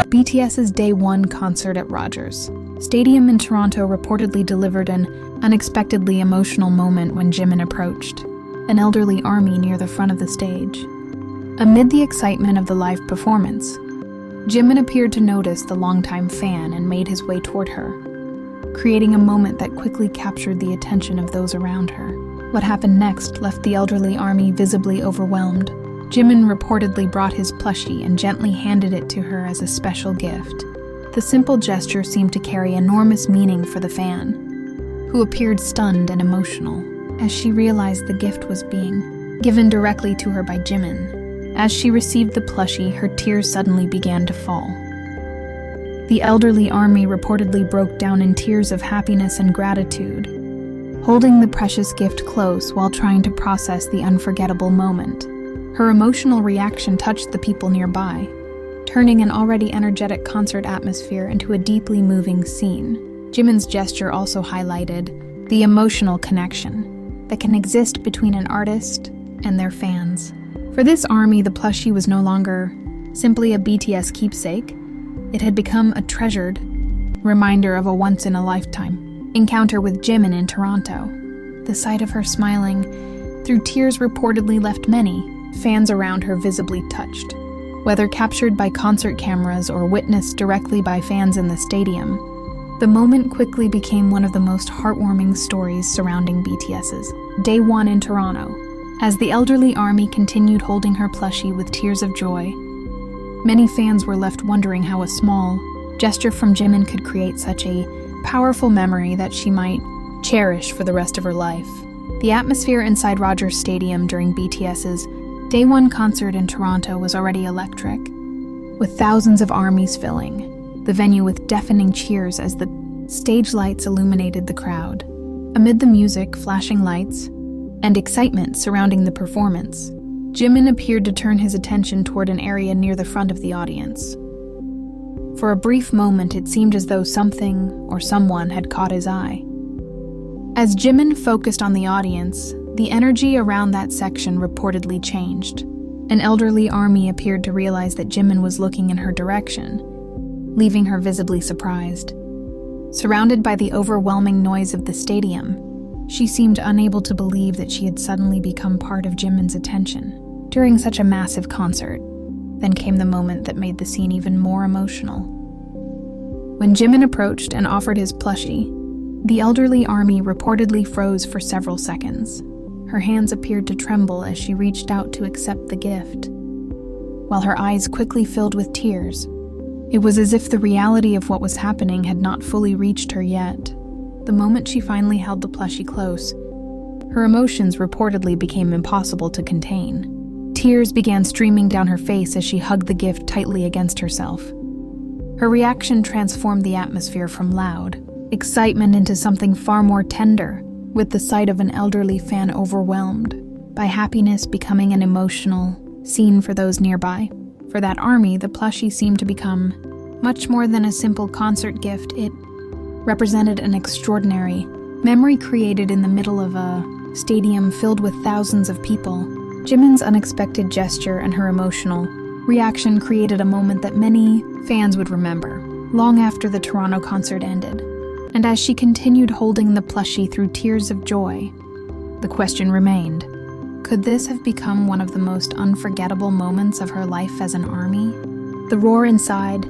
BTS's Day 1 concert at Rogers Stadium in Toronto reportedly delivered an unexpectedly emotional moment when Jimin approached an elderly army near the front of the stage. Amid the excitement of the live performance, Jimin appeared to notice the longtime fan and made his way toward her, creating a moment that quickly captured the attention of those around her. What happened next left the elderly army visibly overwhelmed. Jimin reportedly brought his plushie and gently handed it to her as a special gift. The simple gesture seemed to carry enormous meaning for the fan, who appeared stunned and emotional as she realized the gift was being given directly to her by Jimin. As she received the plushie, her tears suddenly began to fall. The elderly army reportedly broke down in tears of happiness and gratitude, holding the precious gift close while trying to process the unforgettable moment. Her emotional reaction touched the people nearby, turning an already energetic concert atmosphere into a deeply moving scene. Jimin's gesture also highlighted the emotional connection that can exist between an artist and their fans. For this army, the plushie was no longer simply a BTS keepsake. It had become a treasured reminder of a once-in-a-lifetime encounter with Jimin in Toronto. The sight of her smiling through tears reportedly left many fans around her visibly touched. Whether captured by concert cameras or witnessed directly by fans in the stadium, the moment quickly became one of the most heartwarming stories surrounding BTS's Day 1 in Toronto. As the elderly army continued holding her plushie with tears of joy, many fans were left wondering how a small gesture from Jimin could create such a powerful memory that she might cherish for the rest of her life. The atmosphere inside Rogers Stadium during BTS's Day 1 concert in Toronto was already electric, with thousands of armies filling the venue with deafening cheers as the stage lights illuminated the crowd. Amid the music, flashing lights, and excitement surrounding the performance, Jimin appeared to turn his attention toward an area near the front of the audience. For a brief moment, it seemed as though something or someone had caught his eye. As Jimin focused on the audience, the energy around that section reportedly changed. An elderly army appeared to realize that Jimin was looking in her direction, leaving her visibly surprised. Surrounded by the overwhelming noise of the stadium, she seemed unable to believe that she had suddenly become part of Jimin's attention during such a massive concert. Then came the moment that made the scene even more emotional. When Jimin approached and offered his plushie, the elderly army reportedly froze for several seconds. Her hands appeared to tremble as she reached out to accept the gift, while her eyes quickly filled with tears. It was as if the reality of what was happening had not fully reached her yet. The moment she finally held the plushie close, her emotions reportedly became impossible to contain. Tears began streaming down her face as she hugged the gift tightly against herself. Her reaction transformed the atmosphere from loud excitement into something far more tender, with the sight of an elderly fan overwhelmed by happiness becoming an emotional scene for those nearby. For that army, the plushie seemed to become much more than a simple concert gift. It represented an extraordinary memory created in the middle of a stadium filled with thousands of people. Jimin's unexpected gesture and her emotional reaction created a moment that many fans would remember long after the Toronto concert ended. And as she continued holding the plushie through tears of joy, the question remained, could this have become one of the most unforgettable moments of her life as an army? The roar inside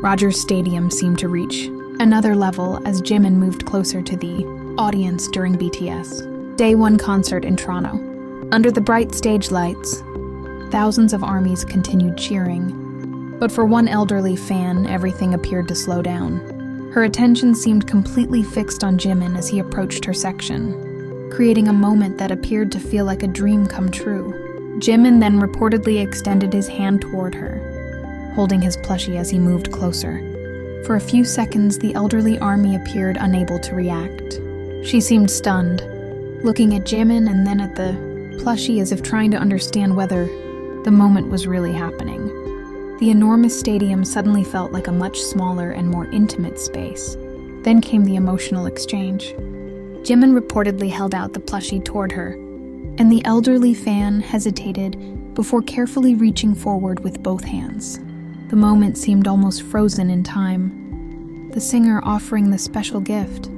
Rogers Stadium seemed to reach another level as Jimin moved closer to the audience during BTS Day 1 concert in Toronto. Under the bright stage lights, thousands of armies continued cheering, but for one elderly fan, everything appeared to slow down. Her attention seemed completely fixed on Jimin as he approached her section, creating a moment that appeared to feel like a dream come true. Jimin then reportedly extended his hand toward her, holding his plushie as he moved closer. For a few seconds, the elderly army appeared unable to react. She seemed stunned, looking at Jimin and then at the plushie as if trying to understand whether the moment was really happening. The enormous stadium suddenly felt like a much smaller and more intimate space. Then came the emotional exchange. Jimin reportedly held out the plushie toward her, and the elderly fan hesitated before carefully reaching forward with both hands. The moment seemed almost frozen in time, the singer offering the special gift,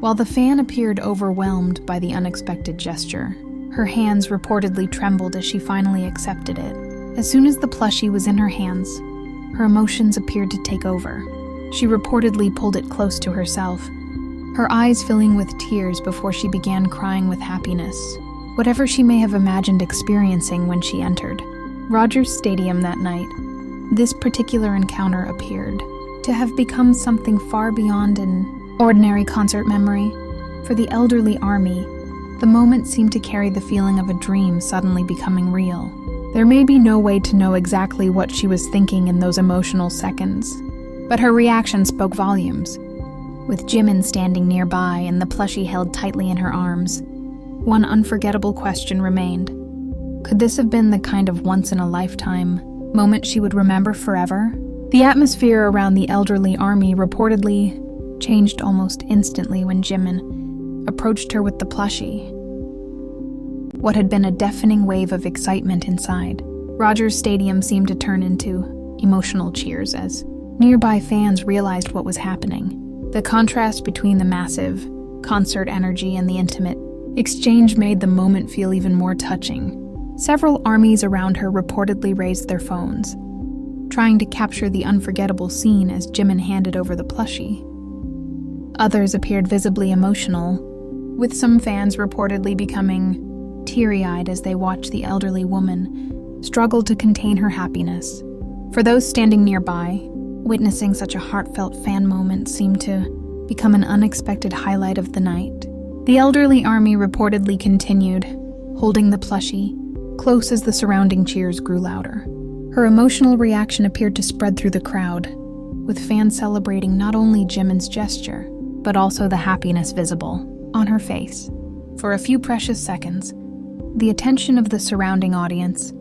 while the fan appeared overwhelmed by the unexpected gesture. Her hands reportedly trembled as she finally accepted it. As soon as the plushie was in her hands, her emotions appeared to take over. She reportedly pulled it close to herself, her eyes filling with tears before she began crying with happiness, whatever she may have imagined experiencing when she entered Rogers Stadium that night. This particular encounter appeared to have become something far beyond an ordinary concert memory. For the elderly army, the moment seemed to carry the feeling of a dream suddenly becoming real. There may be no way to know exactly what she was thinking in those emotional seconds, but her reaction spoke volumes. With Jimin standing nearby and the plushie held tightly in her arms, one unforgettable question remained. Could this have been the kind of once-in-a-lifetime moment she would remember forever? The atmosphere around the elderly army reportedly changed almost instantly when Jimin approached her with the plushie. What had been a deafening wave of excitement inside Rogers Stadium seemed to turn into emotional cheers as nearby fans realized what was happening. The contrast between the massive concert energy and the intimate exchange made the moment feel even more touching. Several armies around her reportedly raised their phones, trying to capture the unforgettable scene as Jimin handed over the plushie. Others appeared visibly emotional, with some fans reportedly becoming teary-eyed as they watched the elderly woman struggle to contain her happiness. For those standing nearby, witnessing such a heartfelt fan moment seemed to become an unexpected highlight of the night. The elderly army reportedly continued, holding the plushie close as the surrounding cheers grew louder. Her emotional reaction appeared to spread through the crowd, with fans celebrating not only Jimin's gesture, but also the happiness visible on her face. For a few precious seconds, the attention of the surrounding audience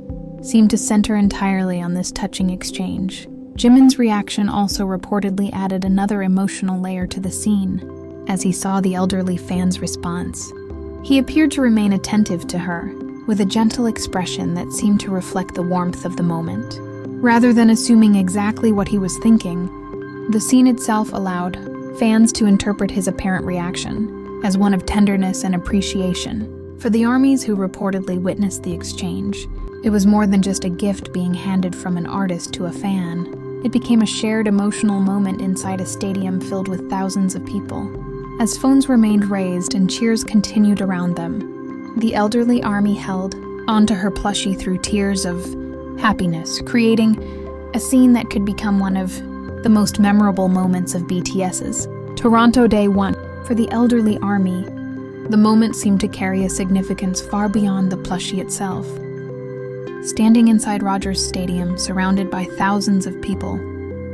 seemed to center entirely on this touching exchange. Jimin's reaction also reportedly added another emotional layer to the scene as he saw the elderly fan's response. He appeared to remain attentive to her, with a gentle expression that seemed to reflect the warmth of the moment. Rather than assuming exactly what he was thinking, the scene itself allowed fans to interpret his apparent reaction as one of tenderness and appreciation. For the armies who reportedly witnessed the exchange, it was more than just a gift being handed from an artist to a fan. It became a shared emotional moment inside a stadium filled with thousands of people. As phones remained raised and cheers continued around them, the elderly army held onto her plushie through tears of happiness, creating a scene that could become one of the most memorable moments of BTS's Toronto Day 1. For the elderly army, the moment seemed to carry a significance far beyond the plushie itself. Standing inside Rogers Stadium, surrounded by thousands of people,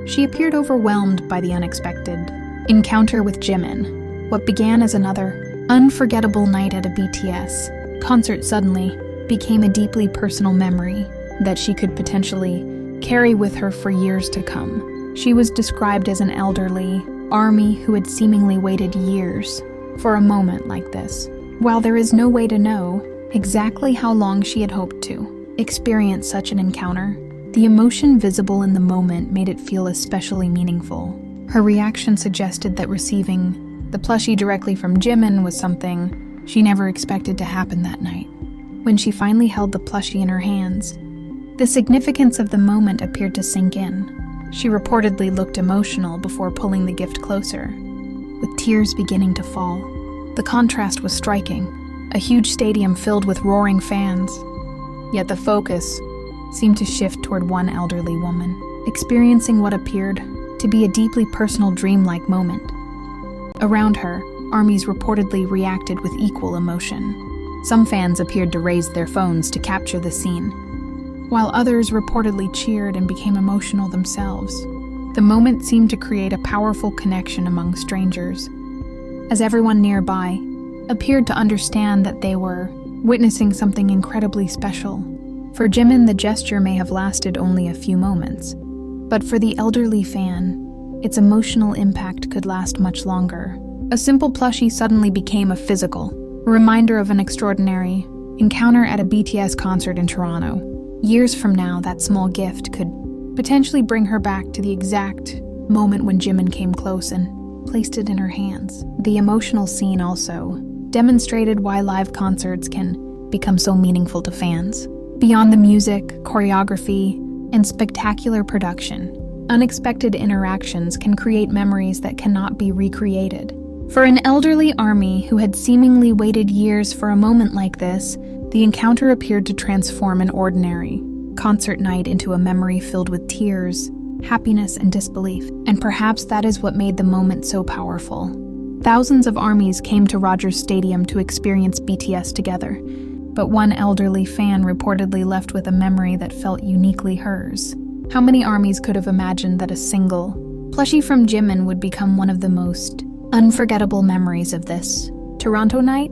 she appeared overwhelmed by the unexpected encounter with Jimin. What began as another unforgettable night at a BTS concert suddenly became a deeply personal memory that she could potentially carry with her for years to come. She was described as an elderly army who had seemingly waited years for a moment like this. While there is no way to know exactly how long she had hoped to experience such an encounter, the emotion visible in the moment made it feel especially meaningful. Her reaction suggested that receiving the plushie directly from Jimin was something she never expected to happen that night. When she finally held the plushie in her hands, the significance of the moment appeared to sink in. She reportedly looked emotional before pulling the gift closer, with tears beginning to fall. The contrast was striking, a huge stadium filled with roaring fans. Yet the focus seemed to shift toward one elderly woman, experiencing what appeared to be a deeply personal dreamlike moment. Around her, armies reportedly reacted with equal emotion. Some fans appeared to raise their phones to capture the scene, while others reportedly cheered and became emotional themselves. The moment seemed to create a powerful connection among strangers, as everyone nearby appeared to understand that they were witnessing something incredibly special. For Jimin, the gesture may have lasted only a few moments, but for the elderly fan, its emotional impact could last much longer. A simple plushie suddenly became a physical reminder of an extraordinary encounter at a BTS concert in Toronto. Years from now, that small gift could potentially bring her back to the exact moment when Jimin came close and placed it in her hands. The emotional scene also demonstrated why live concerts can become so meaningful to fans. Beyond the music, choreography, and spectacular production, unexpected interactions can create memories that cannot be recreated. For an elderly ARMY who had seemingly waited years for a moment like this, the encounter appeared to transform an ordinary concert night into a memory filled with tears, happiness, and disbelief. And perhaps that is what made the moment so powerful. Thousands of ARMYs came to Rogers Stadium to experience BTS together, but one elderly fan reportedly left with a memory that felt uniquely hers. How many ARMYs could have imagined that a single plushie from Jimin would become one of the most unforgettable memories of this Toronto night?